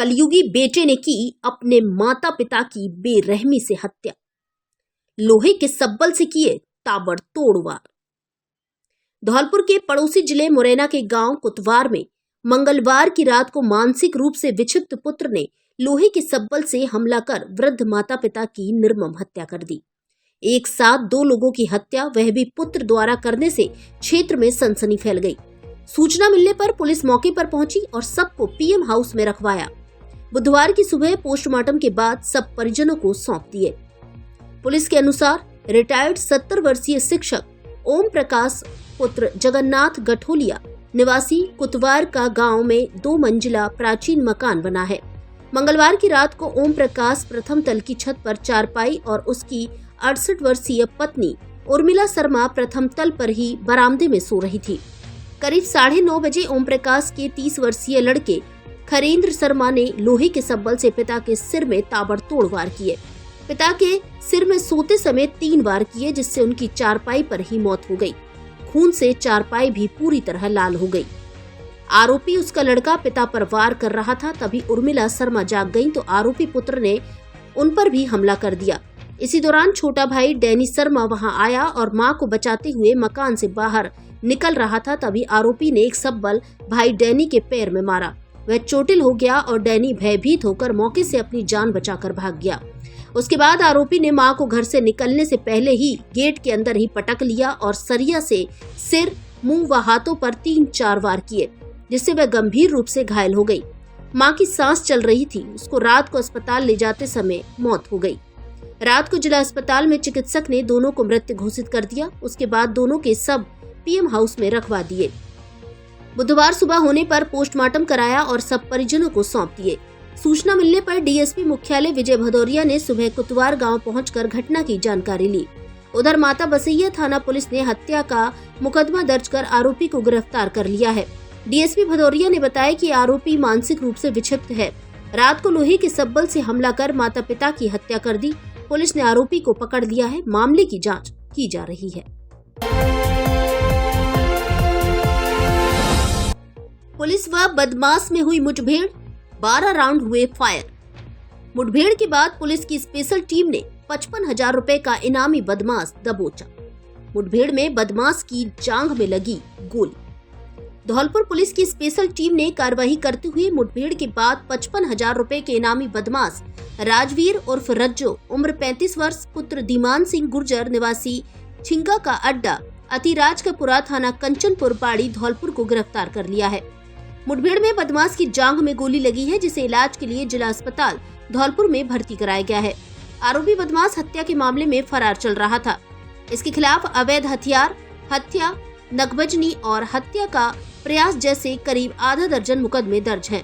कलयुगी बेटे ने की अपने माता पिता की बेरहमी से हत्या। लोहे के सब्बल से किए ताबड़तोड़ वार। धौलपुर के पड़ोसी जिले मुरैना के गांव कुतवार में मंगलवार की रात को मानसिक रूप से विक्षिप्त पुत्र ने लोहे के सब्बल से हमला कर वृद्ध माता पिता की निर्मम हत्या कर दी। एक साथ दो लोगों की हत्या, वह भी पुत्र द्वारा करने से क्षेत्र में सनसनी फैल गई। सूचना मिलने पर पुलिस मौके पर पहुंची और सबको पीएम हाउस में रखवाया। बुधवार की सुबह पोस्टमार्टम के बाद सब परिजनों को सौंप दिए। पुलिस के अनुसार रिटायर्ड 70 वर्षीय शिक्षक ओम प्रकाश पुत्र जगन्नाथ गठोलिया निवासी कुतवार का गांव में 2 मंजिला प्राचीन मकान बना है। मंगलवार की रात को ओम प्रकाश प्रथम तल की छत पर चारपाई और उसकी 68 वर्षीय पत्नी उर्मिला शर्मा प्रथम तल पर ही बरामदे में सो रही थी। करीब 9:30 बजे ओम प्रकाश के 30 वर्षीय लड़के खरेंद्र शर्मा ने लोहे के सब्बल से पिता के सिर में ताबड़तोड़ वार किए। पिता के सिर में सोते समय 3 वार किए, जिससे उनकी चारपाई पर ही मौत हो गई। खून से चारपाई भी पूरी तरह लाल हो गई। आरोपी उसका लड़का पिता पर वार कर रहा था, तभी उर्मिला शर्मा जाग गई तो आरोपी पुत्र ने उन पर भी हमला कर दिया। इसी दौरान छोटा भाई डैनी शर्मा वहां आया और मां को बचाते हुए मकान से बाहर निकल रहा था, तभी आरोपी ने एक सब्बल भाई डैनी के पैर में मारा। वह चोटिल हो गया और डैनी भयभीत होकर मौके से अपनी जान बचाकर भाग गया। उसके बाद आरोपी ने मां को घर से निकलने से पहले ही गेट के अंदर ही पटक लिया और सरिया से सिर, मुंह व हाथों पर 3-4 वार किए, जिससे वह गंभीर रूप से घायल हो गई। मां की सांस चल रही थी। उसको रात को अस्पताल ले जाते समय मौत हो गई। रात को जिला अस्पताल में चिकित्सक ने दोनों को मृत घोषित कर दिया। उसके बाद दोनों के शव पीएम हाउस में रखवा दिए। बुधवार सुबह होने पर पोस्टमार्टम कराया और सब परिजनों को सौंप दिए। सूचना मिलने पर डीएसपी मुख्यालय विजय भदौरिया ने सुबह कुतवार गांव पहुंचकर घटना की जानकारी ली। उधर माता बसैया थाना पुलिस ने हत्या का मुकदमा दर्ज कर आरोपी को गिरफ्तार कर लिया है। डीएसपी भदौरिया ने बताया कि आरोपी मानसिक रूप से विक्षिप्त है। रात को लोहे के सब्बल से हमला कर माता पिता की हत्या कर दी। पुलिस ने आरोपी को पकड़ लिया है। मामले की जाँच की जा रही है। पुलिस व बदमाश में हुई मुठभेड़, 12 राउंड हुए फायर। मुठभेड़ के बाद पुलिस की स्पेशल टीम ने 55,000 रुपए का इनामी बदमाश दबोचा। मुठभेड़ में बदमाश की जांघ में लगी गोली। धौलपुर पुलिस की स्पेशल टीम ने कार्रवाई करते हुए मुठभेड़ के बाद 55,000 रुपए के इनामी बदमाश राजवीर उर्फ रज्जो उम्र 35 वर्ष पुत्र दीमान सिंह गुर्जर निवासी छिंगा का अड्डा अतिराज का पुरा थाना कंचनपुर पाड़ी धौलपुर को गिरफ्तार कर लिया है। मुठभेड़ में बदमाश की जांघ में गोली लगी है, जिसे इलाज के लिए जिला अस्पताल धौलपुर में भर्ती कराया गया है। आरोपी बदमाश हत्या के मामले में फरार चल रहा था। इसके खिलाफ अवैध हथियार, हत्या, नकबजनी और हत्या का प्रयास जैसे करीब आधा दर्जन मुकदमे दर्ज हैं।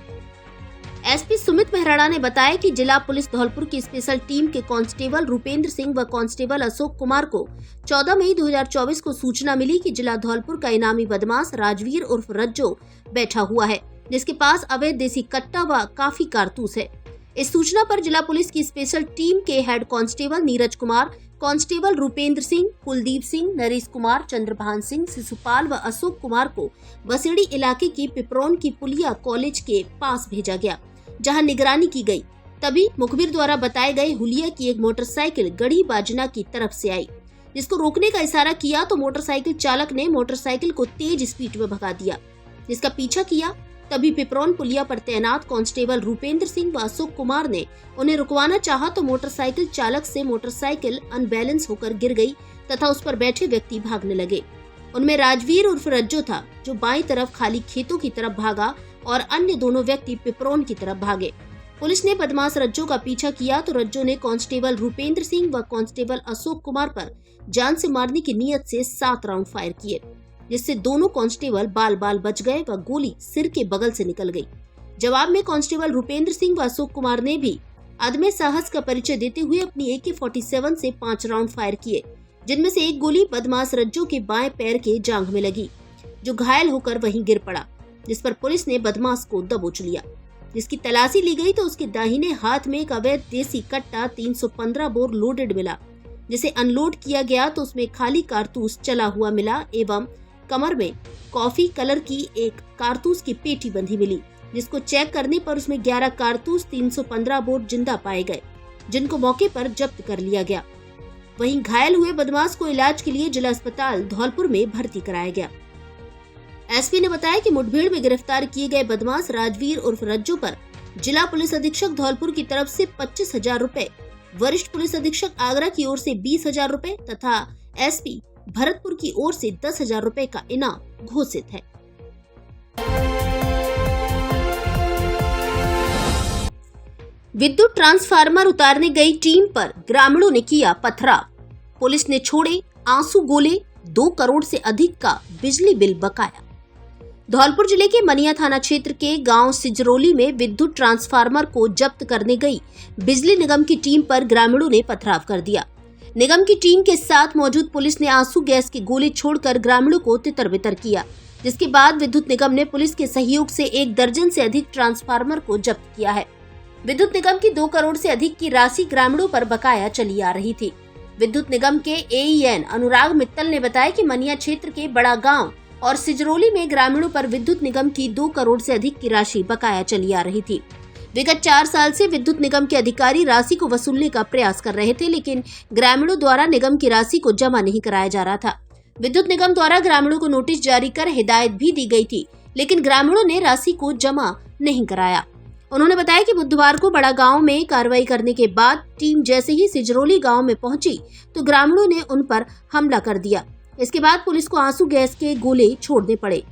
एसपी सुमित मेहराणा ने बताया कि जिला पुलिस धौलपुर की स्पेशल टीम के कांस्टेबल रूपेंद्र सिंह व कांस्टेबल अशोक कुमार को 14 मई 2024 को सूचना मिली कि जिला धौलपुर का इनामी बदमाश राजवीर उर्फ रज्जो बैठा हुआ है, जिसके पास अवैध देसी कट्टा व काफी कारतूस है। इस सूचना पर जिला पुलिस की स्पेशल टीम के head constable Neeraj Kumar, constable Rupendra Singh, Kuldeep Singh, Naresh Kumar, Chandrabhan Singh, Shishupal व अशोक कुमार को बसेड़ी इलाके की पिपरौन की पुलिया कॉलेज के पास भेजा गया, जहां निगरानी की गई। तभी मुखबिर द्वारा बताए गए हुलिया की एक मोटरसाइकिल गढ़ी बाजना की तरफ से आई, जिसको रोकने का इशारा किया तो मोटरसाइकिल चालक ने मोटरसाइकिल को तेज स्पीड में भगा दिया, जिसका पीछा किया। तभी पिपरौन पुलिया पर तैनात कांस्टेबल रूपेंद्र सिंह व अशोक कुमार ने उन्हें रुकवाना चाहा तो मोटरसाइकिल चालक से मोटरसाइकिल अनबैलेंस होकर गिर गई तथा उस पर बैठे व्यक्ति भागने लगे। उनमें राजवीर उर्फ रज्जो था, जो बाईं तरफ खाली खेतों की तरफ भागा और अन्य दोनों व्यक्ति पिपरौन की तरफ भागे। पुलिस ने बदमाश रज्जो का पीछा किया तो रज्जो ने कांस्टेबल रूपेंद्र सिंह व कांस्टेबल अशोक कुमार पर जान से मारने की नीयत से 7 राउंड फायर किए, जिससे दोनों कांस्टेबल बाल बाल बच गए व गोली सिर के बगल से निकल गई। जवाब में कांस्टेबल रूपेंद्र सिंह व अशोक कुमार ने भी अदम्य साहस का परिचय देते हुए अपनी AK-47 से 5 राउंड फायर किए, जिनमें से एक गोली बदमाश रज्जो के बाएं पैर के जांघ में लगी, जो घायल होकर वहीं गिर पड़ा, जिस पर पुलिस ने बदमाश को दबोच लिया। जिसकी तलाशी ली गई तो उसके दाहिने हाथ में एक अवैध देसी कट्टा 315 बोर लोडेड मिला, जिसे अनलोड किया गया तो उसमें खाली कारतूस चला हुआ मिला एवं कमर में कॉफी कलर की एक कारतूस की पेटी बंधी मिली। जिसको चेक करने पर उसमें 11 कारतूस 315 बोर जिंदा पाए गए, जिनको मौके पर जब्त कर लिया गया। वहीं घायल हुए बदमाश को इलाज के लिए जिला अस्पताल धौलपुर में भर्ती कराया गया। एसपी ने बताया कि मुठभेड़ में गिरफ्तार किए गए बदमाश राजवीर उर्फ रज्जू पर जिला पुलिस अधीक्षक धौलपुर की तरफ से 25,000 रूपए, वरिष्ठ पुलिस अधीक्षक आगरा की ओर से 20,000 रूपए तथा एसपी भरतपुर की ओर से 10,000 रूपए का इनाम घोषित है। विद्युत ट्रांसफार्मर उतारने गई टीम पर ग्रामीणों ने किया पथराव। पुलिस ने छोड़े आंसू गोले, 2 करोड़ से अधिक का बिजली बिल बकाया। धौलपुर जिले के मनिया थाना क्षेत्र के गांव सिजरोली में विद्युत ट्रांसफार्मर को जब्त करने गई बिजली निगम की टीम पर ग्रामीणों ने पथराव कर दिया। निगम की टीम के साथ मौजूद पुलिस ने आंसू गैस के गोले छोड़कर ग्रामीणों को तितर-बितर किया, जिसके बाद विद्युत निगम ने पुलिस के सहयोग से 1 दर्जन से अधिक ट्रांसफार्मर को जब्त किया है। विद्युत निगम की 2 करोड़ से अधिक की राशि ग्रामीणों पर बकाया चली आ रही थी। विद्युत निगम के एईएन अनुराग मित्तल ने बताया कि मनिया क्षेत्र के बड़ा गांव और सिजरोली में ग्रामीणों पर विद्युत निगम की 2 करोड़ से अधिक की राशि बकाया चली आ रही थी। विगत 4 साल से विद्युत निगम के अधिकारी राशि को वसूलने का प्रयास कर रहे थे, लेकिन ग्रामीणों द्वारा निगम की राशि को जमा नहीं कराया जा रहा था। विद्युत निगम द्वारा ग्रामीणों को नोटिस जारी कर हिदायत भी दी गई थी, लेकिन ग्रामीणों ने राशि को जमा नहीं कराया। उन्होंने बताया कि बुधवार को बड़ा गांव में कार्रवाई करने के बाद टीम जैसे ही सिजरोली गांव में पहुंची तो ग्रामीणों ने उन पर हमला कर दिया। इसके बाद पुलिस को आंसू गैस के गोले छोड़ने पड़े।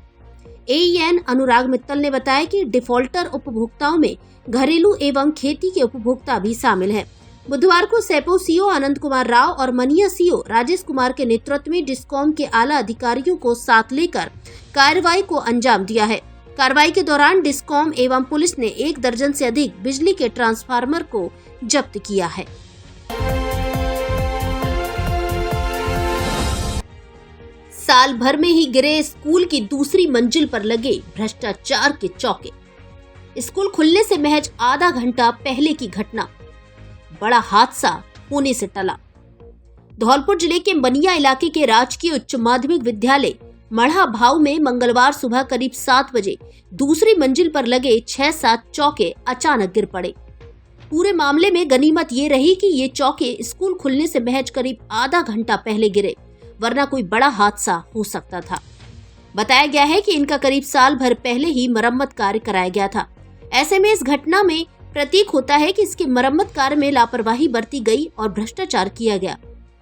एईएन अनुराग मित्तल ने बताया कि डिफॉल्टर उपभोक्ताओं में घरेलू एवं खेती के उपभोक्ता भी शामिल हैं। बुधवार को सेपो सीओ आनंद कुमार राव और मनिया सीओ राजेश कुमार के नेतृत्व में डिस्कॉम के आला अधिकारियों को साथ लेकर कार्रवाई को अंजाम दिया है। कार्रवाई के दौरान डिस्कॉम एवं पुलिस ने 1 दर्जन से अधिक बिजली के ट्रांसफार्मर को जब्त किया है। साल भर में ही गिरे स्कूल की दूसरी मंजिल पर लगे भ्रष्टाचार के चौके। स्कूल खुलने से महज आधा घंटा पहले की घटना, बड़ा हादसा होने से टला। धौलपुर जिले के मनिया इलाके के राजकीय उच्च माध्यमिक विद्यालय मढ़ा भाव में मंगलवार सुबह करीब 7 बजे दूसरी मंजिल पर लगे 6-7 चौके अचानक गिर पड़े। पूरे मामले में गनीमत ये रही कि ये चौके स्कूल खुलने से महज करीब आधा घंटा पहले गिरे, वरना कोई बड़ा हादसा हो सकता था। बताया गया है कि इनका करीब साल भर पहले ही मरम्मत कार्य कराया गया था। ऐसे में इस घटना में प्रतीक होता है कि इसके मरम्मत कार्य में लापरवाही बरती गई और भ्रष्टाचार किया गया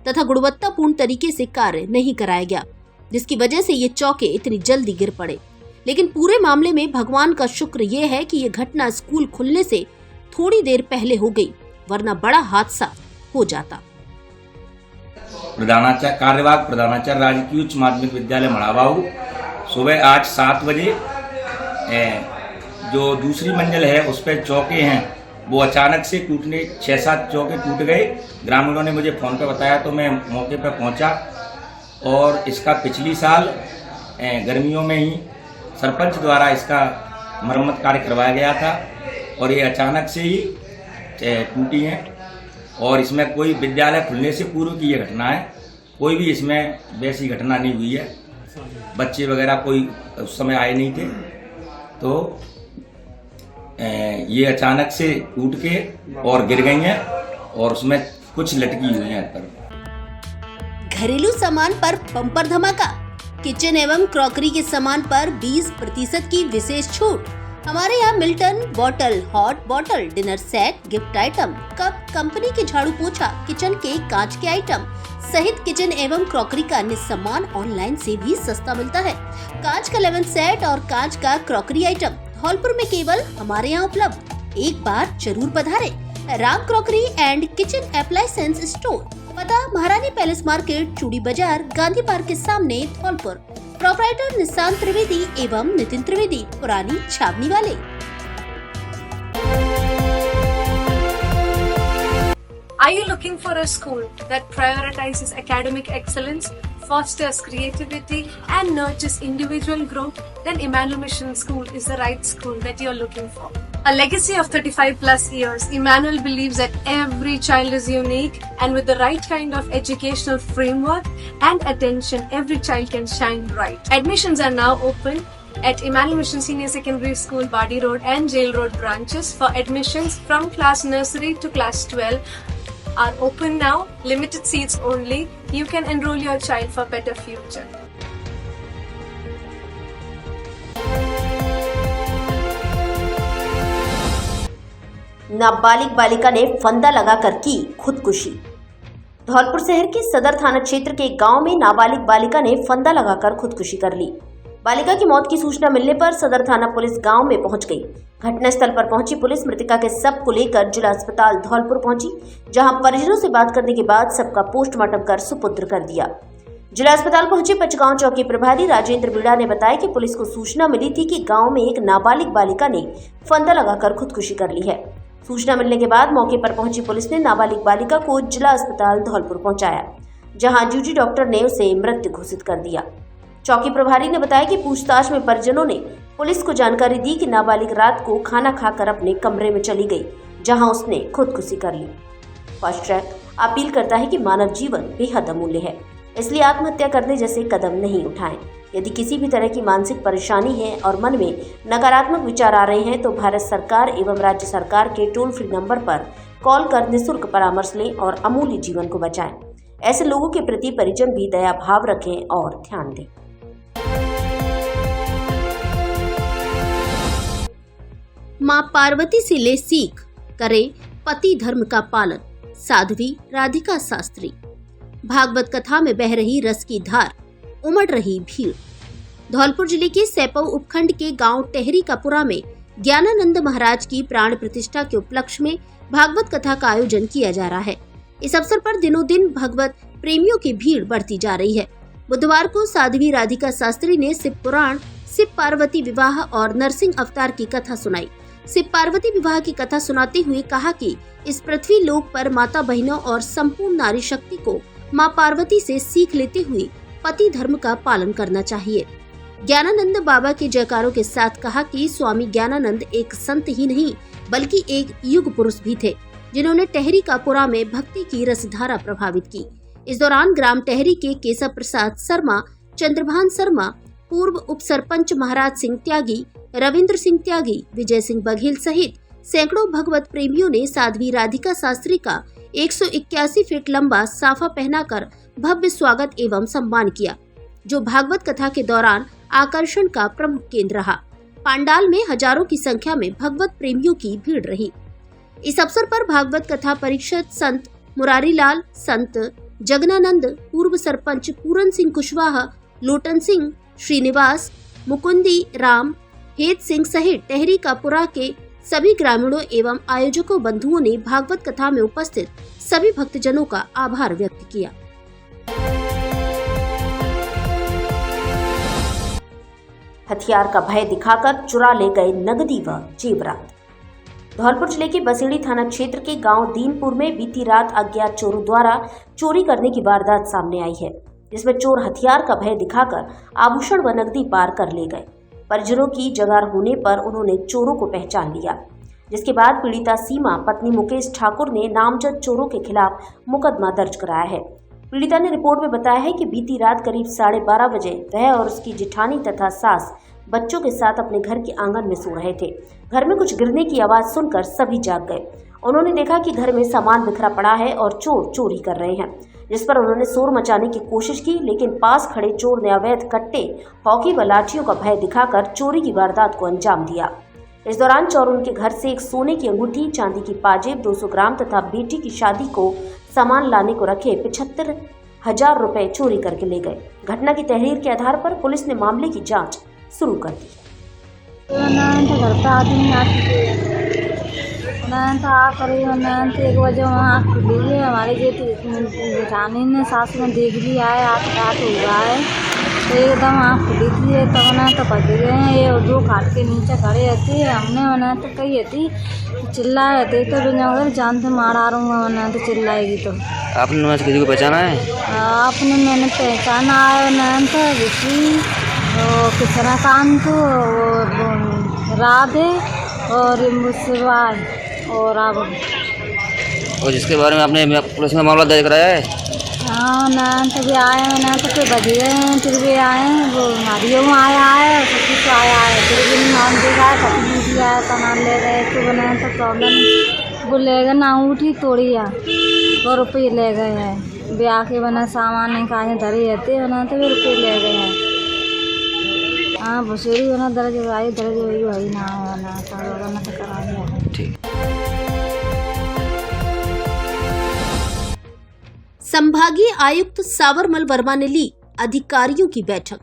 तथा गुणवत्तापूर्ण तरीके से कार्य नहीं कराया गया, जिसकी वजह से ये चौके इतनी जल्दी गिर पड़े। लेकिन पूरे मामले में भगवान का शुक्र ये है कि ये घटना स्कूल खुलने से थोड़ी देर पहले हो गई, वरना बड़ा हादसा हो जाता। कार्यवाहक प्रधानाचार्य राजकीय उच्च माध्यमिक विद्यालय मढ़ाबाऊ सुबह आज 7 बजे जो दूसरी मंजिल है उस पर चौके हैं वो अचानक से टूटने 6-7 चौके टूट गए। ग्रामीणों ने मुझे फ़ोन पे बताया तो मैं मौके पर पहुंचा और इसका पिछली साल गर्मियों में ही सरपंच द्वारा इसका मरम्मत कार्य करवाया गया था और ये अचानक से ही टूटी हैं और इसमें कोई विद्यालय खुलने से पूर्व की ये घटना है। कोई भी इसमें वैसी घटना नहीं हुई है, बच्चे वगैरह कोई उस समय आए नहीं थे, तो ये अचानक से टूट के और गिर गई हैं और उसमें कुछ लटकी हुई हैं पर। घरेलू सामान पर बम्पर धमाका, किचन एवं क्रॉकरी के सामान पर 20% की विशेष छूट। हमारे यहाँ Milton bottle, hot bottle, dinner set, gift item, cup, company के झाड़ू पोछा, किचन के कांच के आइटम सहित किचन एवं क्रॉकरी का अन्य सामान ऑनलाइन से भी सस्ता मिलता है। कांच का 11 सेट और कांच का क्रॉकरी आइटम धौलपुर में केवल हमारे यहाँ उपलब्ध। एक बार जरूर पधारे। Ram crockery and kitchen appliances store, पता महारानी पैलेस मार्केट, चूड़ी बाजार, गांधी पार्क के सामने, धौलपुर। प्रोपराइटर निशांत त्रिवेदी एवं नितिन त्रिवेदी, पुरानी छावनी वाले। Are you looking for a school that prioritizes academic excellence, fosters creativity and nurtures individual growth? Then Emmanuel Mission School is the right school that you're looking for. A legacy of 35 plus years, Emmanuel believes that every child is unique and with the right kind of educational framework and attention, every child can shine bright. Admissions are now open at Emmanuel Mission Senior Secondary School, Badi Road and Jail Road branches for admissions from class nursery to class 12 are open now. Limited seats only. You can enroll your child for better future. नाबालिग बालिका ने फंदा लगाकर की खुदकुशी। धौलपुर शहर के सदर थाना क्षेत्र के एक गांव में नाबालिग बालिका ने फंदा लगाकर खुदकुशी कर ली। बालिका की मौत की सूचना मिलने पर सदर थाना पुलिस गांव में पहुंच गई। घटनास्थल पर पहुंची पुलिस मृतका के शव को लेकर जिला अस्पताल धौलपुर पहुंची, जहां परिजनों से बात करने के बाद सबका पोस्टमार्टम कर सुपुत्र कर दिया। जिला अस्पताल पहुंचे पचगांव चौकी प्रभारी राजेंद्र बीड़ा ने बताया कि पुलिस को सूचना मिली थी कि गांव में एक नाबालिग बालिका ने फंदा लगाकर खुदकुशी कर ली है। सूचना मिलने के बाद मौके पर पहुंची पुलिस ने नाबालिग बालिका को जिला अस्पताल धौलपुर पहुंचाया, जहां ड्यूटी डॉक्टर ने उसे मृत घोषित कर दिया। चौकी प्रभारी ने बताया कि पूछताछ में परिजनों ने पुलिस को जानकारी दी कि नाबालिग रात को खाना खाकर अपने कमरे में चली गई, जहां उसने खुदकुशी कर ली। फास्ट ट्रैक अपील करता है कि मानव जीवन बेहद अमूल्य है, इसलिए आत्महत्या करने जैसे कदम नहीं उठाएं। यदि किसी भी तरह की मानसिक परेशानी है और मन में नकारात्मक विचार आ रहे हैं तो भारत सरकार एवं राज्य सरकार के टोल फ्री नंबर पर कॉल कर निःशुल्क परामर्श लें और अमूल्य जीवन को बचाएं। ऐसे लोगों के प्रति परिजन भी दया भाव रखें और ध्यान दें। मां पार्वती से ले सीख, करे पति धर्म का पालन। साध्वी राधिका शास्त्री। भागवत कथा में बह रही रस की धार, उमड़ रही भीड़। धौलपुर जिले के सैपऊ उपखंड के गांव टेहरी कपुरा में ज्ञानानंद महाराज की प्राण प्रतिष्ठा के उपलक्ष्य में भागवत कथा का आयोजन किया जा रहा है। इस अवसर पर दिनों दिन भागवत प्रेमियों की भीड़ बढ़ती जा रही है। बुधवार को साध्वी राधिका शास्त्री ने शिव पुराण, शिव पार्वती विवाह और नरसिंह अवतार की कथा सुनाई। शिव पार्वती विवाह की कथा सुनाते हुए कहा कि इस पृथ्वी लोक पर माता बहनों और संपूर्ण नारी शक्ति को मां पार्वती से सीख लेते हुए पति धर्म का पालन करना चाहिए। ज्ञानानंद बाबा के जयकारों के साथ कहा कि स्वामी ज्ञानानंद एक संत ही नहीं बल्कि एक युग पुरुष भी थे, जिन्होंने टेहरी कापुरा में भक्ति की रसधारा प्रभावित की। इस दौरान ग्राम टेहरी के केशव प्रसाद शर्मा, चंद्रभान शर्मा, पूर्व उप सरपंच महाराज सिंह त्यागी, रविंद्र सिंह त्यागी, विजय सिंह बघेल सहित सैकड़ों भगवत प्रेमियों ने साध्वी राधिका शास्त्री का 181 फीट लंबा साफा पहनाकर भव्य स्वागत एवं सम्मान किया, जो भागवत कथा के दौरान आकर्षण का प्रमुख केंद्र रहा। पांडाल में हजारों की संख्या में भगवत प्रेमियों की भीड़ रही। इस अवसर पर भागवत कथा परिषद संत मुरारीलाल, संत जगनानंद, पूर्व सरपंच पूरन सिंह कुशवाहा, लोटन सिंह, श्रीनिवास, मुकुंदी राम, हेत सिंह सहित टेहरी कापुरा के सभी ग्रामीणों एवं आयोजकों बंधुओं ने भागवत कथा में उपस्थित सभी भक्तजनों का आभार व्यक्त किया। हथियार का भय दिखाकर चुरा ले गए नगदी व जेवरात। धौलपुर जिले के बसेड़ी थाना क्षेत्र के गांव दीनपुर में बीती रात अज्ञात चोरों द्वारा चोरी करने की वारदात सामने आई है, जिसमें चोर हथियार का भय दिखाकर आभूषण व नगदी पार कर ले गए। परिजनों की जगार होने पर उन्होंने चोरों को पहचान लिया, जिसके बाद पीड़िता सीमा पत्नी मुकेश ठाकुर ने नामजद चोरों के खिलाफ मुकदमा दर्ज कराया है। पीड़िता ने रिपोर्ट में बताया है कि बीती रात करीब 12:30 बजे वह और उसकी जेठानी तथा सास बच्चों के साथ अपने घर के आंगन में सो रहे थे। घर में कुछ गिरने की आवाज सुनकर सभी जाग गए। उन्होंने देखा कि घर में सामान बिखरा पड़ा है और चोर चोरी कर रहे हैं, जिस पर उन्होंने शोर मचाने की कोशिश की, लेकिन पास खड़े चोर ने अवैध कट्टे, हॉकी व लाठियों का भय दिखाकर चोरी की वारदात को अंजाम दिया। इस दौरान चोर उनके घर से एक सोने की अंगूठी, चांदी की पाजेब 200 ग्राम तथा बेटी की शादी को सामान लाने को रखे 75,000 रुपए चोरी करके ले गए। घटना की तहरीर के आधार पर पुलिस ने मामले की जाँच शुरू कर दी। करीबन 1 बजे वहाँ खुली है। हमारे जेठानी ने सास ने देख लिया है, आठ हुआ है तो एकदम आँख खुली थी। तो ना तो बच गए हैं, ये 2 खाट के नीचे खड़े थे। हमने मना तो कही थी चिल्लाए थे तो बिना उधर जान से मारा रहूँगा, मना तो चिल्लाएगी। तो आपने किसी को पहचाना है? आपने मैंने पहचाना है ना तो ऋषि, कृष्णकांत, राधे और मुसवाई और अब। और जिसके बारे में आपने पुलिस में मामला दर्ज कराया है? हाँ ना तभी आए हैं ना तो फिर बज गए हैं फिर भी आए हैं वो मारियो में आया है सब कुछ आया है फिर भी नाम देखा है सब कुछ दिया है सामान ले गए तो बना तो प्रॉब्लम वो ले गए ना अंगूठी तोड़ी है 100 रुपये ले गए हैं ब्याह के बना सामान नहीं खाने धरे रहते बना तो फिर रुपये ले गए हैं। हाँ बसेरी बना दर्ज वही वही ना बना तो करा दिया। ठीक। संभागीय आयुक्त सावरमल वर्मा ने ली अधिकारियों की बैठक।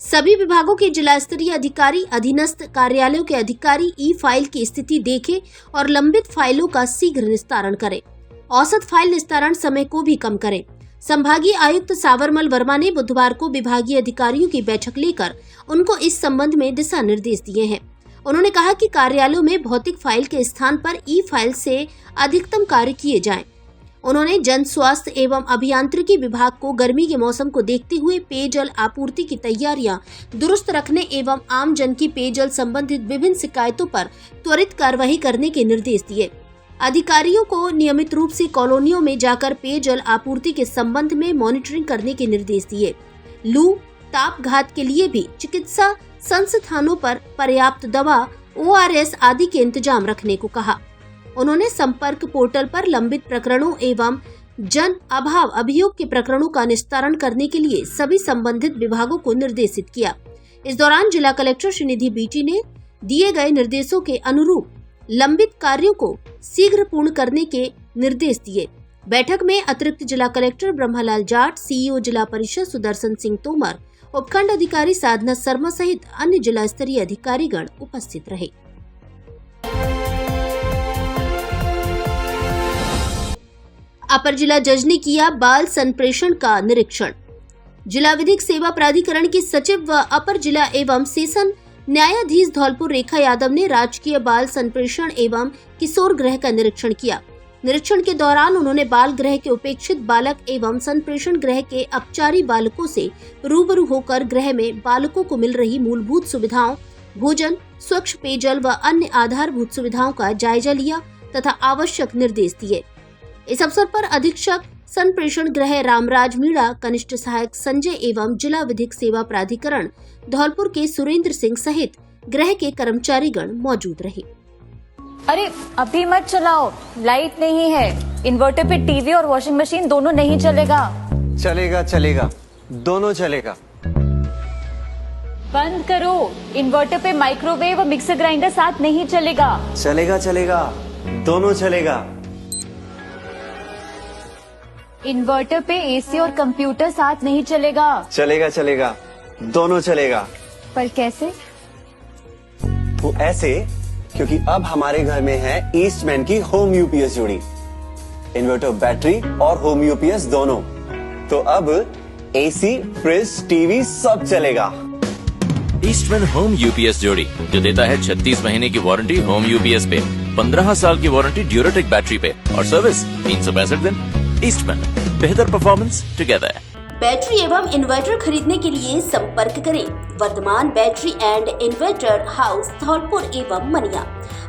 सभी विभागों के जिला स्तरीय अधिकारी अधीनस्थ कार्यालयों के अधिकारी ई फाइल की स्थिति देखें और लंबित फाइलों का शीघ्र निस्तारण करें। औसत फाइल निस्तारण समय को भी कम करें। संभागीय आयुक्त सावरमल वर्मा ने बुधवार को विभागीय अधिकारियों की बैठक लेकर उनको इस संबंध में दिशा निर्देश दिए हैं। उन्होंने कहा कि कार्यालयों में भौतिक फाइल के स्थान पर ई फाइल से अधिकतम कार्य किए जाएं। उन्होंने जन स्वास्थ्य एवं अभियांत्रिकी विभाग को गर्मी के मौसम को देखते हुए पेयजल आपूर्ति की तैयारियां दुरुस्त रखने एवं आम जन की पेयजल संबंधित विभिन्न शिकायतों पर त्वरित कार्रवाई करने के निर्देश दिए। अधिकारियों को नियमित रूप से कॉलोनियों में जाकर पेयजल आपूर्ति के संबंध में मॉनिटरिंग करने के निर्देश दिए। लू, ताप घात के लिए भी चिकित्सा संस्थानों पर पर्याप्त दवा, ORS आदि के इंतजाम रखने को कहा। उन्होंने संपर्क पोर्टल पर लंबित प्रकरणों एवं जन अभाव अभियोग के प्रकरणों का निस्तारण करने के लिए सभी संबंधित विभागों को निर्देशित किया। इस दौरान जिला कलेक्टर श्रीनिधि बीटी ने दिए गए निर्देशों के अनुरूप लंबित कार्यों को शीघ्र पूर्ण करने के निर्देश दिए। बैठक में अतिरिक्त जिला कलेक्टर ब्रह्मालाल जाट, CEO जिला परिषद सुदर्शन सिंह तोमर, उपखंड अधिकारी साधना शर्मा सहित अन्य जिला स्तरीय अधिकारीगण उपस्थित रहे। अपर जिला जज ने किया बाल संप्रेषण का निरीक्षण। जिला विधिक सेवा प्राधिकरण की सचिव व अपर जिला एवं सेशन न्यायाधीश धौलपुर रेखा यादव ने राजकीय बाल संप्रेषण एवं किशोर गृह का निरीक्षण किया। निरीक्षण के दौरान उन्होंने बाल गृह के उपेक्षित बालक एवं संप्रेषण गृह के अपचारी बालकों से रूबरू होकर गृह में बालकों को मिल रही मूलभूत सुविधाओं, भोजन, स्वच्छ पेयजल व अन्य आधारभूत सुविधाओं का जायजा लिया तथा आवश्यक निर्देश दिए। इस अवसर पर अधीक्षक संप्रेषण गृह रामराज मीणा, कनिष्ठ सहायक संजय एवं जिला विधिक सेवा प्राधिकरण धौलपुर के सुरेंद्र सिंह सहित गृह के कर्मचारीगण मौजूद रहे। अरे अभी मत चलाओ, लाइट नहीं है। इन्वर्टर पे टीवी और वॉशिंग मशीन दोनों नहीं चलेगा। चलेगा चलेगा, दोनों चलेगा। बंद करो, इन्वर्टर पे माइक्रोवेव और मिक्सर ग्राइंडर साथ नहीं चलेगा। चलेगा चलेगा, दोनों चलेगा। इन्वर्टर पे AC और कंप्यूटर साथ नहीं चलेगा। चलेगा चलेगा, दोनों चलेगा। पर कैसे? वो ऐसे क्योंकि अब हमारे घर में है ईस्टमैन की होम UPS जोड़ी, इन्वर्टर, बैटरी और होम UPS दोनों। तो अब AC, फ्रिज, टीवी सब चलेगा। ईस्टमैन होम UPS जोड़ी जो देता है 36 महीने की वारंटी होम UPS पे, 15 साल की वारंटी ड्यूरेटेक बैटरी पे और सर्विस 365 दिन। ईस्टमैन, बेहतर परफॉर्मेंस टुगेदर। बैटरी एवं इन्वर्टर खरीदने के लिए संपर्क करें Vardhman battery and inverter house Dholpur एवं मनिया।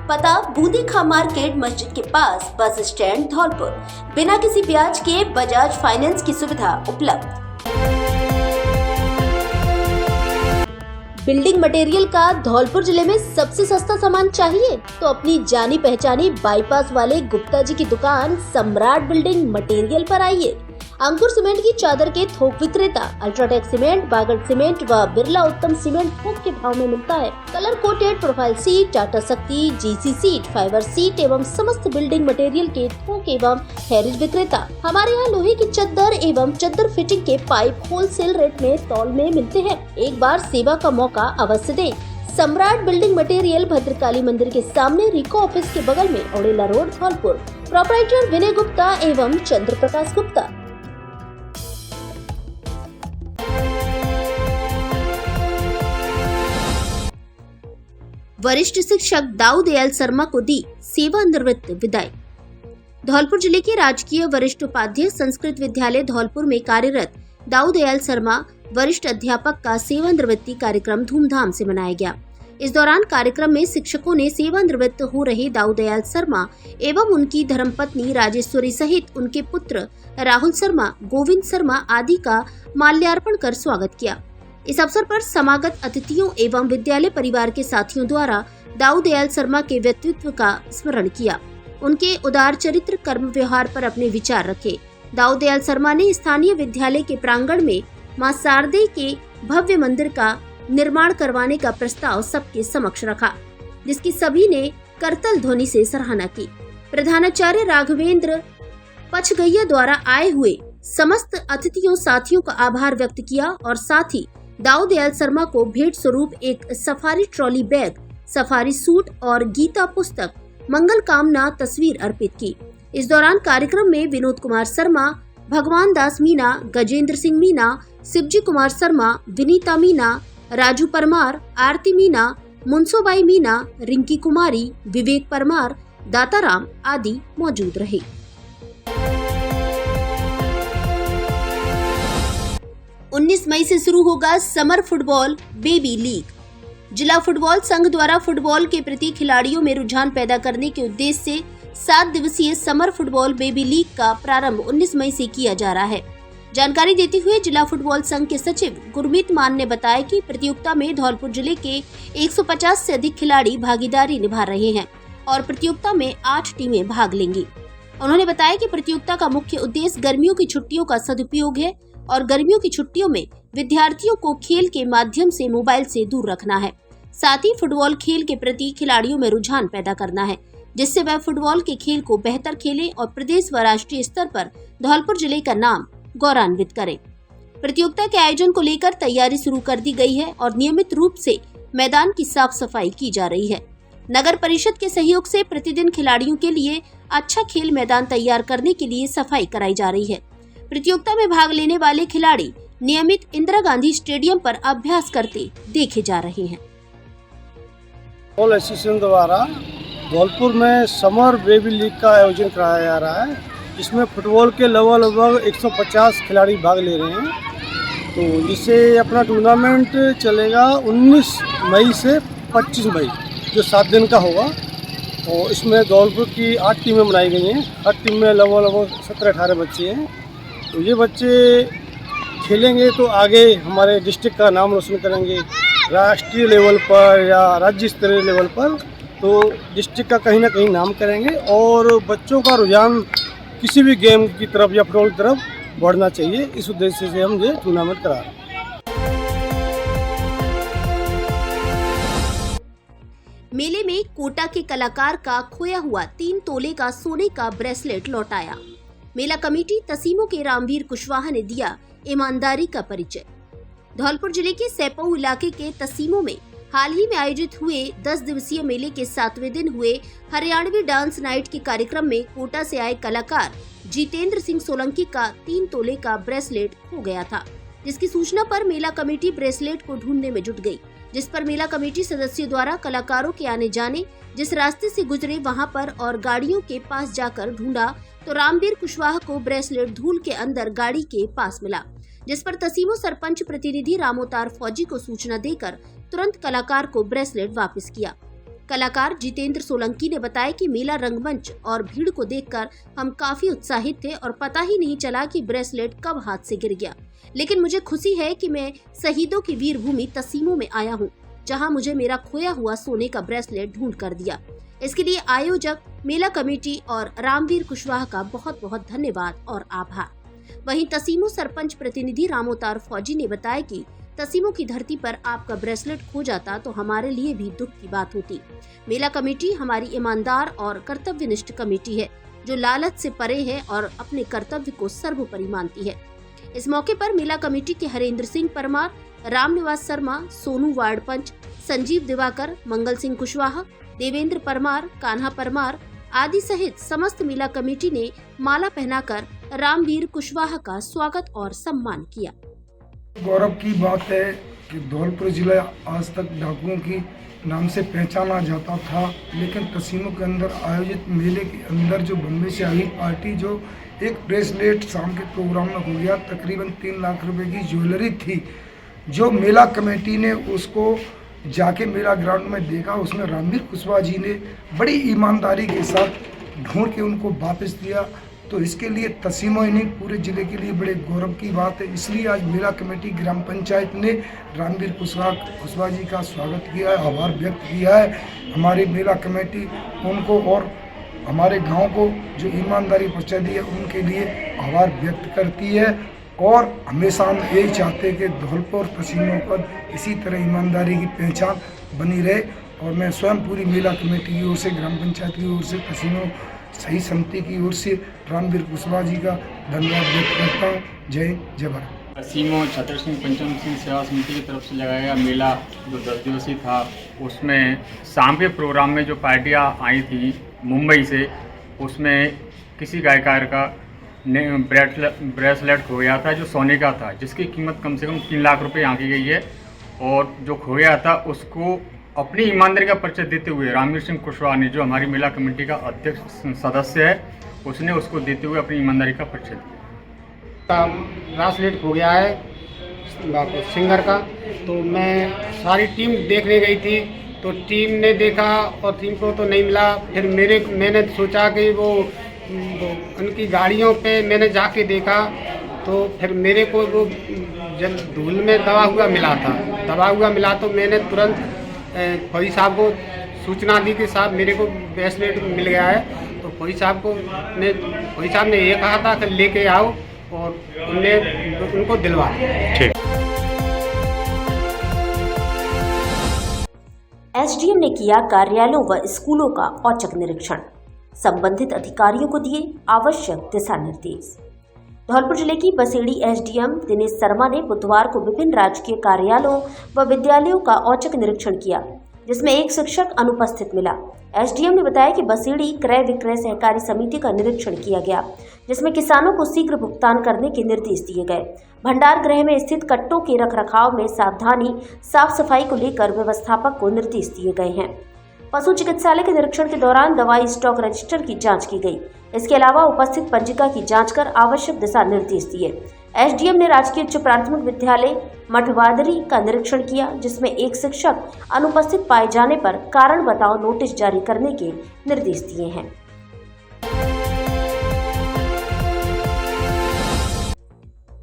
पता बूंदी खां मार्केट मस्जिद के पास, बस स्टैंड धौलपुर। बिना किसी ब्याज के बजाज फाइनेंस की सुविधा उपलब्ध। बिल्डिंग मटेरियल का धौलपुर जिले में सबसे सस्ता सामान चाहिए तो अपनी जानी पहचानी बाईपास वाले गुप्ता जी की दुकान सम्राट बिल्डिंग मटेरियल पर आइए। अंकुर सीमेंट की चादर के थोक विक्रेता, अल्ट्राटेक सीमेंट, बागड़ सीमेंट व बिरला उत्तम सीमेंट थोक के भाव में मिलता है। Colour coated profile seat, Tata शक्ति, GC सीट, फाइबर सीट एवं समस्त बिल्डिंग मटेरियल के थोक एवं हैरिज विक्रेता। हमारे यहाँ लोहे की चद्दर एवं चद्दर फिटिंग के पाइप होलसेल रेट में तौल में मिलते हैं। एक बार सेवा का मौका अवश्य दें। सम्राट बिल्डिंग मटेरियल भद्रकाली मंदिर के सामने, रिको ऑफिस के बगल में, औड़ेला रोड, धौलपुर। प्रोपराइटर विनय गुप्ता एवं चंद्र प्रकाश गुप्ता। वरिष्ठ शिक्षक दाऊ दयाल शर्मा को दी सेवानिवृत्त विदाई। धौलपुर जिले के राजकीय वरिष्ठ उपाध्याय संस्कृत विद्यालय धौलपुर में कार्यरत दाऊ दयाल शर्मा वरिष्ठ अध्यापक का सेवानिवृत्ति कार्यक्रम धूमधाम से मनाया गया। इस दौरान कार्यक्रम में शिक्षकों ने सेवानिवृत्त हो रहे दाऊदयाल शर्मा एवं उनकी धर्मपत्नी राजेश्वरी सहित उनके पुत्र राहुल शर्मा, गोविंद शर्मा आदि का माल्यार्पण कर स्वागत किया। इस अवसर पर समागत अतिथियों एवं विद्यालय परिवार के साथियों द्वारा दाऊदयाल शर्मा के व्यक्तित्व का स्मरण किया, उनके उदार चरित्र, कर्म व्यवहार पर अपने विचार रखे। दाऊदयाल शर्मा ने स्थानीय विद्यालय के प्रांगण में मां शारदे के भव्य मंदिर का निर्माण करवाने का प्रस्ताव सबके समक्ष रखा, जिसकी सभी ने करतल ध्वनि से सराहना की। प्रधानाचार्य राघवेंद्र पचगैया द्वारा आए हुए समस्त अतिथियों साथियों का आभार व्यक्त किया और साथ ही दाऊदयाल शर्मा को भेंट स्वरूप एक safari trolley bag, safari suit और गीता पुस्तक, मंगल कामना तस्वीर अर्पित की। इस दौरान कार्यक्रम में विनोद कुमार शर्मा, भगवान दास मीना, गजेंद्र सिंह मीना, शिवजी कुमार शर्मा, विनीता मीना, राजू परमार, आरती मीना, मुंसोबाई मीना, रिंकी कुमारी, विवेक परमार, दाताराम आदि मौजूद रहे। उन्नीस मई से शुरू होगा समर फुटबॉल बेबी लीग। जिला फुटबॉल संघ द्वारा फुटबॉल के प्रति खिलाड़ियों में रुझान पैदा करने के उद्देश्य से 7 दिवसीय समर फुटबॉल बेबी लीग का प्रारंभ 19 मई से किया जा रहा है। जानकारी देते हुए जिला फुटबॉल संघ के सचिव गुरमीत मान ने बताया कि प्रतियोगिता में धौलपुर जिले के 150 से अधिक खिलाड़ी भागीदारी निभा रहे हैं और प्रतियोगिता में 8 टीमें भाग लेंगी। उन्होंने बताया कि प्रतियोगिता का मुख्य उद्देश्य गर्मियों की छुट्टियों का सदुपयोग है और गर्मियों की छुट्टियों में विद्यार्थियों को खेल के माध्यम से मोबाइल से दूर रखना है। साथ ही फुटबॉल खेल के प्रति खिलाड़ियों में रुझान पैदा करना है, जिससे वह फुटबॉल के खेल को बेहतर खेलें और प्रदेश व राष्ट्रीय स्तर पर धौलपुर जिले का नाम गौरवान्वित करें। प्रतियोगिता के आयोजन को लेकर तैयारी शुरू कर दी गई है और नियमित रूप से मैदान की साफ सफाई की जा रही है। नगर परिषद के सहयोग से प्रतिदिन खिलाड़ियों के लिए अच्छा खेल मैदान तैयार करने के लिए सफाई कराई जा रही है। प्रतियोगिता में भाग लेने वाले खिलाड़ी नियमित इंदिरा गांधी स्टेडियम पर अभ्यास करते देखे जा रहे हैं। फुटबॉल एसोसिएशन द्वारा धौलपुर में समर बेबी लीग का आयोजन कराया जा रहा है। इसमें फुटबॉल के लगभग 150 खिलाड़ी भाग ले रहे हैं। तो जिससे अपना टूर्नामेंट चलेगा 19 मई से 25 मई, जो 7 दिन का होगा। और इसमें धौलपुर की 8 टीमें बनाई गई हैं। हर टीम में लगभग 17-18 बच्चे हैं। तो ये बच्चे खेलेंगे तो आगे हमारे डिस्ट्रिक्ट का नाम रोशन करेंगे, राष्ट्रीय लेवल पर या राज्य स्तरीय लेवल पर, तो डिस्ट्रिक्ट का कहीं ना कहीं नाम करेंगे। और बच्चों का रुझान किसी भी गेम की तरफ या फुटबॉल की तरफ बढ़ना चाहिए, इस उद्देश्य से हम ये टूर्नामेंट करा रहे हैं। मेले में कोटा के कलाकार का खोया हुआ 3 तोले का सोने का ब्रेसलेट लौटाया। मेला कमेटी तसीमों के रामवीर कुशवाहा ने दिया ईमानदारी का परिचय। धौलपुर जिले के सैपऊ इलाके के तसीमों में हाल ही में आयोजित हुए 10 दिवसीय मेले के 7वें दिन हुए हरियाणवी डांस नाइट के कार्यक्रम में कोटा से आए कलाकार जितेंद्र सिंह सोलंकी का 3 तोले का ब्रेसलेट खो गया था, जिसकी सूचना पर मेला कमेटी ब्रेसलेट को ढूंढने में जुट गई, जिस पर मेला कमेटी सदस्यों द्वारा कलाकारों के आने जाने जिस रास्ते से गुजरे वहां पर और गाड़ियों के पास जाकर ढूंढा तो रामवीर कुशवाहा को ब्रेसलेट धूल के अंदर गाड़ी के पास मिला, जिस पर तसीमो सरपंच प्रतिनिधि रामोतार फौजी को सूचना देकर तुरंत कलाकार को ब्रेसलेट वापस किया। कलाकार जितेंद्र सोलंकी ने बताया कि मेला रंगमंच और भीड़ को देखकर हम काफी उत्साहित थे और पता ही नहीं चला कि ब्रेसलेट कब हाथ से गिर गया, लेकिन मुझे खुशी है कि मैं शहीदों की वीर भूमि तसीमों में आया हूँ, जहाँ मुझे मेरा खोया हुआ सोने का ब्रेसलेट ढूंढ कर दिया। इसके लिए आयोजक, मेला कमेटी और रामवीर कुशवाहा का बहुत बहुत धन्यवाद और आभार। वहीं तसीमो सरपंच प्रतिनिधि रामोतार फौजी ने बताया कि तसीमो की धरती पर आपका ब्रेसलेट खो जाता तो हमारे लिए भी दुख की बात होती। मेला कमेटी हमारी ईमानदार और कर्तव्यनिष्ठ कमेटी है, जो लालच से परे है और अपने कर्तव्य को सर्वोपरि मानती है। इस मौके पर मेला कमेटी के हरेंद्र सिंह परमार, रामनिवास शर्मा, सोनू वार्ड पंच, संजीव दिवाकर, मंगल सिंह कुशवाहा, देवेंद्र परमार, कान्हा परमार आदि सहित समस्त मेला कमेटी ने माला पहनाकर रामवीर कुशवाहा का स्वागत और सम्मान किया। गौरव की बात है कि धौलपुर जिला आज तक डाकुओं की नाम से पहचाना जाता था, लेकिन तसीमों के अंदर आयोजित मेले के अंदर जो बम्बई से आई पार्टी जो एक ब्रेसलेट शाम के प्रोग्राम में हो गया, तकरीबन 3 लाख रुपए की ज्वेलरी थी, जो मेला कमेटी ने उसको जाके मेला ग्राउंड में देखा, उसमें रामवीर कुशवाहा जी ने बड़ी ईमानदारी के साथ ढूंढ के उनको वापस दिया। तो इसके लिए तहसीलों ही नहीं पूरे जिले के लिए बड़े गौरव की बात है। इसलिए आज मेला कमेटी ग्राम पंचायत ने रामवीर कुशवाहा जी का स्वागत किया है, आभार व्यक्त किया है। हमारी मेला कमेटी उनको और हमारे गांव को जो ईमानदारी पहुँचा दी है उनके लिए आभार व्यक्त करती है। और हमेशा हम यही चाहते हैं कि धौलपुर तहसीलों पर इसी तरह ईमानदारी की पहचान बनी रहे। और मैं स्वयं पूरी मेला कमेटी की ओर से, ग्राम पंचायत की ओर से, तहसीलों सही समिति की ओर से रामवीर कुशवाहा जी का धन्यवाद व्यक्त करता हूँ। जय भारत। तहसीलों छत्र सिंह पंचम सिंह सेवा समिति की तरफ से लगाया गया मेला जो 10 दिवसीय था, उसमें शाम के प्रोग्राम में जो पार्टियाँ आई थी मुंबई से, उसमें किसी गायकार का ब्रेसलेट खो गया था जो सोने का था, जिसकी कीमत कम से कम 3 लाख रुपए आंकी गई है। और जो खो गया था उसको अपनी ईमानदारी का परिचय देते हुए रामवीर सिंह कुशवाहा ने, जो हमारी मेला कमेटी का अध्यक्ष सदस्य है, उसने उसको देते हुए अपनी ईमानदारी का परिचय दिया। ब्रेसलेट हो गया है सिंगर का, तो मैं सारी टीम देखने गई थी, तो टीम ने देखा और टीम को तो नहीं मिला। फिर मैंने सोचा कि वो उनकी गाड़ियों पे मैंने जाके देखा, तो फिर मेरे को वो जब धूल में दबा हुआ मिला तो मैंने तुरंत फौजी साहब को सूचना दी कि साहब मेरे को ब्रेसलेट मिल गया है। तो फौजी साहब ने ये कहा था कि लेके आओ, और उनको दिलवा। एसडीएम ने किया कार्यालयों व स्कूलों का औचक निरीक्षण, संबंधित अधिकारियों को दिए आवश्यक दिशा निर्देश। धौलपुर जिले की बसेड़ी एसडीएम दिनेश शर्मा ने बुधवार को विभिन्न राजकीय कार्यालयों व विद्यालयों का औचक निरीक्षण किया, जिसमें एक शिक्षक अनुपस्थित मिला। एसडीएम ने बताया कि बसेड़ी क्रय विक्रय सहकारी समिति का निरीक्षण किया गया, जिसमें किसानों को शीघ्र भुगतान करने के निर्देश दिए गए। भंडार गृह में स्थित कट्टों के रखरखाव में सावधानी, साफ सफाई को लेकर व्यवस्थापक को निर्देश दिए गए हैं। पशु चिकित्सालय के निरीक्षण के दौरान दवाई स्टॉक रजिस्टर की जांच की गई। इसके अलावा उपस्थित पंजिका की जांच कर आवश्यक दिशा निर्देश दिए। एसडीएम ने राजकीय उच्च प्राथमिक विद्यालय मठवादरी का निरीक्षण किया, जिसमें एक शिक्षक अनुपस्थित पाए जाने पर कारण बताओ नोटिस जारी करने के निर्देश दिए हैं।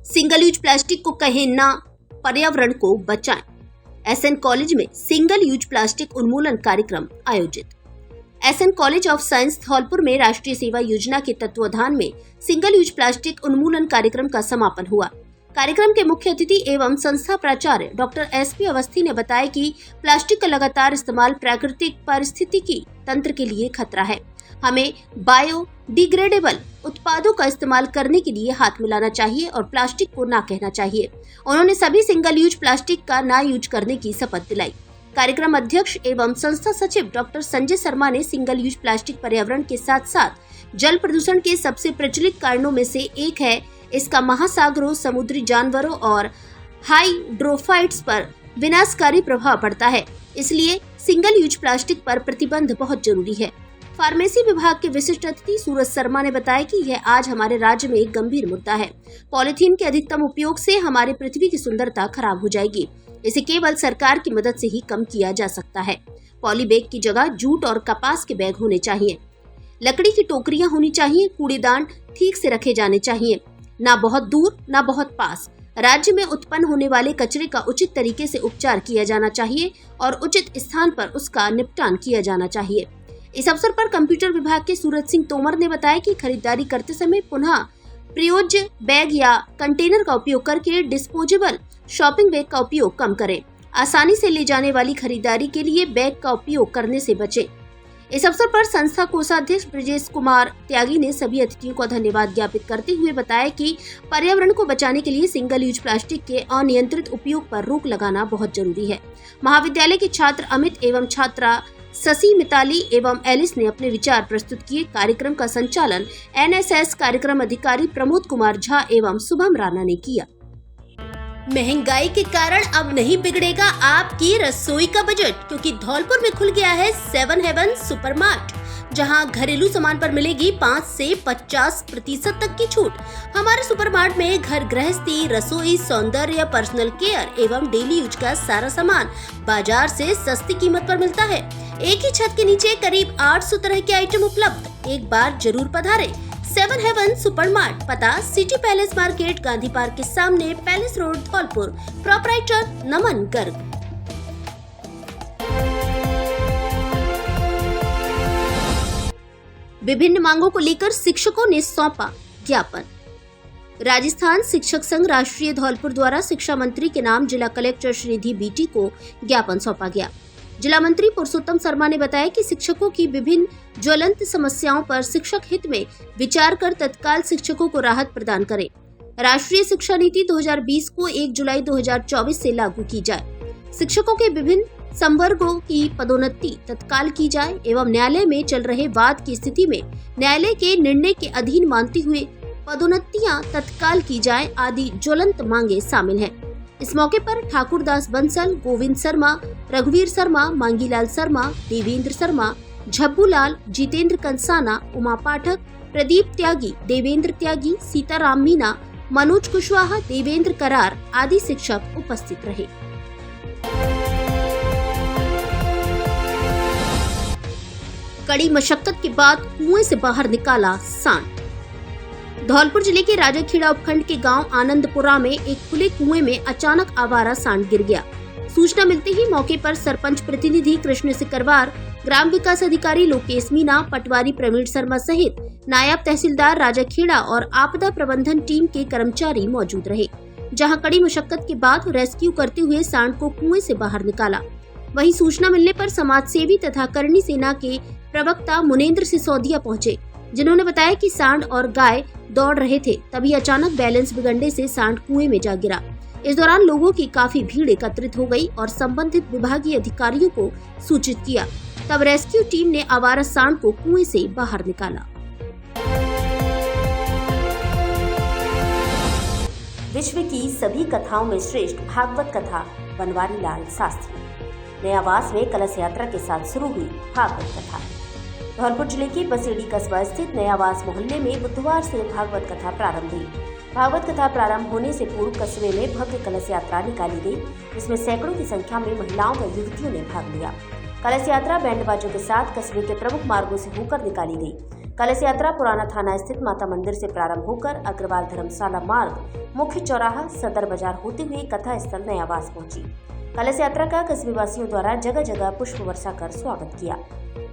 सिंगल यूज प्लास्टिक को कहें ना, पर्यावरण को बचाएं। एसएन कॉलेज में सिंगल यूज प्लास्टिक उन्मूलन कार्यक्रम आयोजित। SN college of science Dholpur में राष्ट्रीय सेवा योजना के तत्वाधान में सिंगल यूज प्लास्टिक उन्मूलन कार्यक्रम का समापन हुआ। कार्यक्रम के मुख्य अतिथि एवं संस्था प्राचार्य डॉक्टर एसपी अवस्थी ने बताया कि प्लास्टिक का लगातार इस्तेमाल प्राकृतिक पारिस्थितिकी तंत्र के लिए खतरा है। हमें बायोडिग्रेडेबल उत्पादों का इस्तेमाल करने के लिए हाथ मिलाना चाहिए और प्लास्टिक को ना कहना चाहिए। उन्होंने सभी सिंगल यूज प्लास्टिक का ना यूज करने की शपथ दिलाई। कार्यक्रम अध्यक्ष एवं संस्था सचिव डॉक्टर संजय शर्मा ने सिंगल यूज प्लास्टिक पर्यावरण के साथ साथ जल प्रदूषण के सबसे प्रचलित कारणों में से एक है। इसका महासागरों, समुद्री जानवरों और हाइड्रोफाइट्स पर विनाशकारी प्रभाव पड़ता है, इसलिए सिंगल यूज प्लास्टिक पर प्रतिबंध बहुत जरूरी है। फार्मेसी विभाग के विशिष्ट अतिथि सूरज शर्मा ने बताया कि यह आज हमारे राज्य में एक गंभीर मुद्दा है। पॉलीथीन के अधिकतम उपयोग से हमारी पृथ्वी की सुंदरता खराब हो जाएगी। इसे केवल सरकार की मदद से ही कम किया जा सकता है। पॉली बैग की जगह जूट और कपास के बैग होने चाहिए। लकड़ी की टोकरियां होनी चाहिए। कूड़ेदान ठीक से रखे जाने चाहिए, ना बहुत दूर ना बहुत पास। राज्य में उत्पन्न होने वाले कचरे का उचित तरीके से उपचार किया जाना चाहिए और उचित स्थान पर उसका निपटान किया जाना चाहिए। इस अवसर पर कंप्यूटर विभाग के सूरज सिंह तोमर ने बताया कि खरीदारी करते समय पुनः प्रयोज्य बैग या कंटेनर का उपयोग करके डिस्पोजेबल शॉपिंग बैग का उपयोग कम करें। आसानी से ले जाने वाली खरीदारी के लिए बैग का उपयोग करने से बचें। इस अवसर पर संस्था कोषाध्यक्ष ब्रजेश कुमार त्यागी ने सभी अतिथियों को धन्यवाद ज्ञापित करते हुए बताया कि पर्यावरण को बचाने के लिए सिंगल यूज प्लास्टिक के अनियंत्रित उपयोग पर रोक लगाना बहुत जरूरी है। महाविद्यालय के छात्र अमित एवं छात्रा शशि, मिताली एवं एलिस ने अपने विचार प्रस्तुत किए। कार्यक्रम का संचालन एनएसएस कार्यक्रम अधिकारी प्रमोद कुमार झा एवं शुभम राणा ने किया। महंगाई के कारण अब नहीं बिगड़ेगा आपकी रसोई का बजट, क्योंकि धौलपुर में खुल गया है 7 हेवन सुपरमार्ट। जहां घरेलू सामान पर मिलेगी 5 से 50% तक की छूट। हमारे सुपरमार्ट में घर गृहस्थी, रसोई, सौंदर्य, पर्सनल केयर एवं डेली यूज का सारा सामान बाजार से सस्ती कीमत पर मिलता है। एक ही छत के नीचे करीब 800 तरह के आइटम उपलब्ध। एक बार जरूर पधारें। 7 हेवन सुपरमार्ट, पता city palace market, Gandhi park के सामने, पैलेस रोड, धौलपुर। प्रोपराइटर नमन गर्ग। विभिन्न मांगों को लेकर शिक्षकों ने सौंपा ज्ञापन। राजस्थान शिक्षक संघ राष्ट्रीय धौलपुर द्वारा शिक्षा मंत्री के नाम जिला कलेक्टर श्रीधि बीटी को ज्ञापन सौंपा गया। जिला मंत्री पुरुषोत्तम शर्मा ने बताया कि शिक्षकों की विभिन्न ज्वलंत समस्याओं पर शिक्षक हित में विचार कर तत्काल शिक्षकों को राहत प्रदान करें। राष्ट्रीय शिक्षा नीति 2020 को 1 जुलाई 2024 से लागू की जाए। शिक्षकों के विभिन्न संवर्गों की पदोन्नति तत्काल की जाए एवं न्यायालय में चल रहे वाद की स्थिति में न्यायालय के निर्णय के अधीन मानते हुए पदोन्नतियां तत्काल की जाए आदि ज्वलंत मांगे शामिल हैं। इस मौके पर ठाकुरदास बंसल, गोविंद शर्मा, रघुवीर शर्मा, मांगीलाल शर्मा, देवेंद्र शर्मा, झब्बू लाल, जितेंद्र कंसाना, उमा पाठक, प्रदीप त्यागी, देवेंद्र त्यागी, सीताराम मीना, मनोज कुशवाहा, देवेंद्र करार आदि शिक्षक उपस्थित रहे। कड़ी मशक्कत के बाद कुएं से बाहर निकाला सांड। धौलपुर जिले के राजाखेड़ा उपखंड के गांव आनंदपुरा में एक खुले कुएं में अचानक आवारा सांड गिर गया। सूचना मिलते ही मौके पर सरपंच प्रतिनिधि कृष्ण सिकरवार, ग्राम विकास अधिकारी लोकेश मीना, पटवारी प्रवीण शर्मा सहित नायब तहसीलदार राजाखेड़ा और आपदा प्रबंधन टीम के कर्मचारी मौजूद रहे, जहां कड़ी मशक्कत के बाद रेस्क्यू करते हुए सांड को कुएं से बाहर निकाला। वहीं सूचना मिलने पर समाज सेवी तथा करणी सेना के प्रवक्ता मुनेंद्र सिसोदिया पहुंचे, जिन्होंने बताया कि सांड और गाय दौड़ रहे थे, तभी अचानक बैलेंस बिगड़ने से सांड कुएं में जा गिरा। इस दौरान लोगों की काफी भीड़ एकत्रित हो गई और संबंधित विभागीय अधिकारियों को सूचित किया। तब रेस्क्यू टीम ने आवारा सांड को कुएं से बाहर निकाला। विश्व की सभी कथाओं में श्रेष्ठ भागवत कथा बनवारी लाल शास्त्री। नयावास में कलश यात्रा के साथ शुरू हुई भागवत कथा। धौलपुर जिले के बसेड़ी कस्बा स्थित नयावास मोहल्ले में बुधवार से भागवत कथा प्रारंभ हुई। भागवत कथा प्रारंभ होने से पूर्व कस्बे में भव्य कलश यात्रा निकाली गई, जिसमें सैकड़ों की संख्या में महिलाओं व युवतियों ने भाग लिया। कलश यात्रा बैंड बाजों के साथ कस्बे के प्रमुख मार्गों से होकर निकाली गई। कलश यात्रा पुराना थाना स्थित माता मंदिर से प्रारंभ होकर अग्रवाल धर्मशाला मार्ग, मुख्य चौराहा, सदर बाजार होते हुए कथा स्थल नयावास पहुंची। कलश यात्रा का कस्बे वासियों द्वारा जगह जगह पुष्प वर्षा कर स्वागत किया।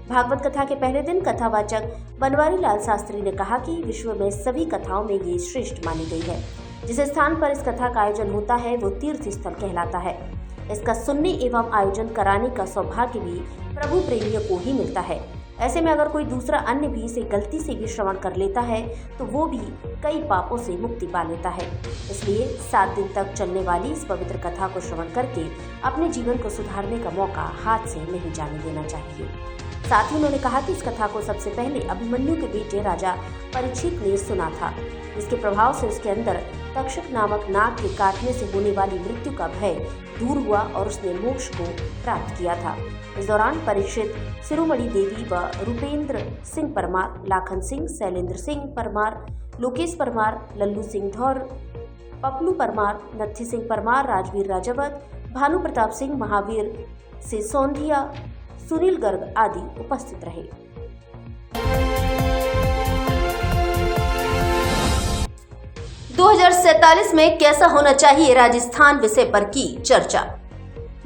भागवत कथा के पहले दिन कथावाचक बनवारी लाल शास्त्री ने कहा कि विश्व में सभी कथाओं में ये श्रेष्ठ मानी गई है। जिस स्थान पर इस कथा का आयोजन होता है वो तीर्थ स्थल कहलाता है। इसका सुनने एवं आयोजन कराने का सौभाग्य भी प्रभु प्रेमियों को ही मिलता है। ऐसे में अगर कोई दूसरा अन्य भी इसे गलती से भी श्रवण कर लेता है तो वो भी कई पापों से मुक्ति पा लेता है। इसलिए 7 दिन तक चलने वाली इस पवित्र कथा को श्रवण करके अपने जीवन को सुधारने का मौका हाथ से नहीं जाने देना चाहिए। साथ ही उन्होंने कहा कि इस कथा को सबसे पहले अभिमन्यु के बेटे राजा परीक्षित ने सुना था। इसके प्रभाव से उसके अंदर तक्षक नामक नाग के काटने से होने वाली मृत्यु का भय दूर हुआ और उसने मोक्ष को प्राप्त किया था। इस दौरान परीक्षित शिरोमणि देवी व रूपेंद्र सिंह परमार, लाखन सिंह, शैलेंद्र सिंह परमार, लोकेश परमार, लल्लू सिंह धौर, पपलू परमार, नत्थी सिंह परमार, राजवीर राजावत, भानु प्रताप सिंह, महावीर से सोंधिया, सुनील गर्ग आदि उपस्थित रहे। 2047 में कैसा होना चाहिए राजस्थान विषय पर की चर्चा।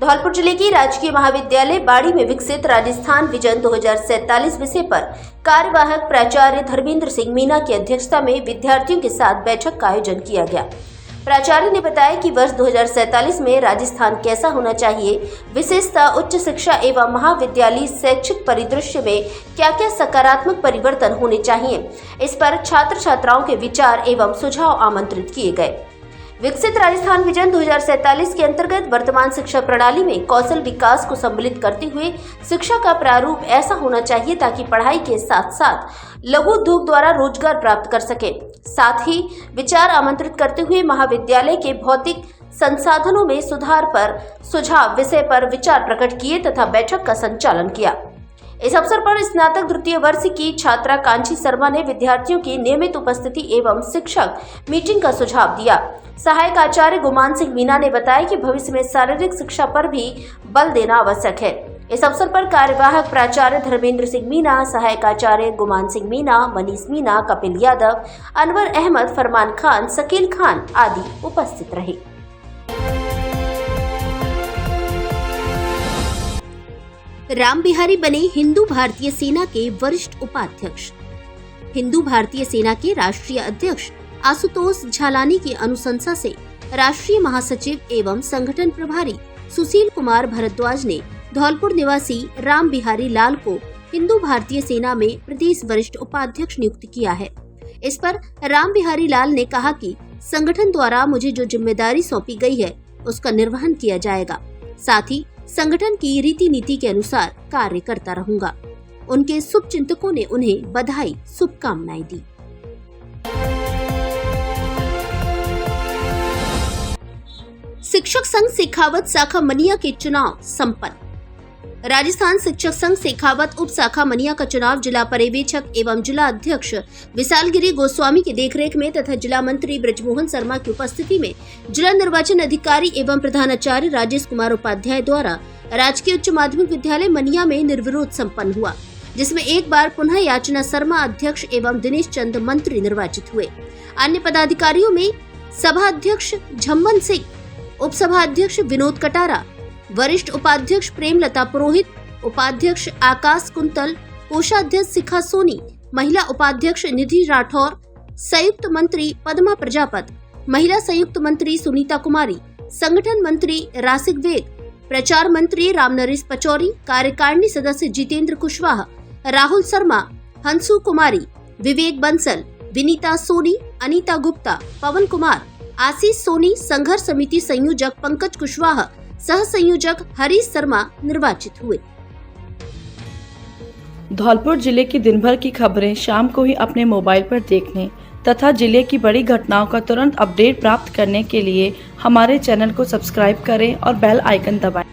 धौलपुर जिले के राजकीय महाविद्यालय बाड़ी में विकसित राजस्थान विजन 2047 विषय पर कार्यवाहक प्राचार्य धर्मेंद्र सिंह मीना की अध्यक्षता में विद्यार्थियों के साथ बैठक का आयोजन किया गया। प्राचार्य ने बताया कि वर्ष 2047 में राजस्थान कैसा होना चाहिए, विशेषतः उच्च शिक्षा एवं महाविद्यालयी शैक्षिक परिदृश्य में क्या क्या सकारात्मक परिवर्तन होने चाहिए, इस पर छात्र छात्राओं के विचार एवं सुझाव आमंत्रित किए गए। विकसित राजस्थान विजन 2047 के अंतर्गत वर्तमान शिक्षा प्रणाली में कौशल विकास को सम्मिलित करते हुए शिक्षा का प्रारूप ऐसा होना चाहिए ताकि पढ़ाई के साथ साथ लघु उद्योग द्वारा रोजगार प्राप्त कर सके। साथ ही विचार आमंत्रित करते हुए महाविद्यालय के भौतिक संसाधनों में सुधार पर सुझाव विषय पर विचार प्रकट किए तथा बैठक का संचालन किया। इस अवसर पर स्नातक द्वितीय वर्ष की छात्रा कांची शर्मा ने विद्यार्थियों की नियमित उपस्थिति एवं शिक्षक मीटिंग का सुझाव दिया। सहायक आचार्य गुमान सिंह मीना ने बताया कि भविष्य में शारीरिक शिक्षा पर भी बल देना आवश्यक है। इस अवसर पर कार्यवाहक प्राचार्य धर्मेंद्र सिंह मीना, सहायक आचार्य गुमान सिंह मीना, मनीष मीना, कपिल यादव, अनवर अहमद, फरमान खान, शकील खान आदि उपस्थित रहे। राम बिहारी बने हिंदू भारतीय सेना के वरिष्ठ उपाध्यक्ष। हिंदू भारतीय सेना के राष्ट्रीय अध्यक्ष आशुतोष झालानी की अनुशंसा से राष्ट्रीय महासचिव एवं संगठन प्रभारी सुशील कुमार भारद्वाज ने धौलपुर निवासी राम बिहारी लाल को हिंदू भारतीय सेना में प्रदेश वरिष्ठ उपाध्यक्ष नियुक्त किया है। इस पर राम बिहारी लाल ने कहा कि संगठन द्वारा मुझे जो जिम्मेदारी सौंपी गई है उसका निर्वहन किया जाएगा, साथ ही संगठन की रीति नीति के अनुसार कार्य करता रहूंगा। उनके शुभचिंतकों ने उन्हें बधाई शुभकामनाएं दी। शिक्षक संघ शेखावत शाखा मनिया के चुनाव संपन्न। राजस्थान शिक्षक संघ शेखावत उप शाखा मनिया का चुनाव जिला पर्यवेक्षक एवं जिला अध्यक्ष विशालगिरी गोस्वामी की देखरेख में तथा जिला मंत्री ब्रजमोहन शर्मा की उपस्थिति में जिला निर्वाचन अधिकारी एवं प्रधानाचार्य राजेश कुमार उपाध्याय द्वारा राजकीय उच्च माध्यमिक विद्यालय मनिया में निर्विरोध संपन्न हुआ, जिसमें एक बार पुनः याचना शर्मा अध्यक्ष एवं दिनेश चंद मंत्री निर्वाचित हुए। अन्य पदाधिकारियों में सभा अध्यक्ष झम्मन सिंह, उपसभा अध्यक्ष विनोद कटारा, वरिष्ठ उपाध्यक्ष प्रेमलता पुरोहित, उपाध्यक्ष आकाश कुंतल, कोषाध्यक्ष शिखा सोनी, महिला उपाध्यक्ष निधि राठौर, संयुक्त मंत्री पद्मा प्रजापत, महिला संयुक्त मंत्री सुनीता कुमारी, संगठन मंत्री राशिक वेद, प्रचार मंत्री रामनरेश पचौरी, कार्यकारिणी सदस्य जितेंद्र कुशवाहा, राहुल शर्मा, हंसू कुमारी, विवेक बंसल, विनीता सोनी, अनीता गुप्ता, पवन कुमार, आशीष सोनी, संघर्ष समिति संयोजक पंकज कुशवाहा, सह संयोजक हरीश शर्मा निर्वाचित हुए। धौलपुर जिले की दिन भर की खबरें शाम को ही अपने मोबाइल पर देखने तथा जिले की बड़ी घटनाओं का तुरंत अपडेट प्राप्त करने के लिए हमारे चैनल को सब्सक्राइब करें और बेल आइकन दबाएं।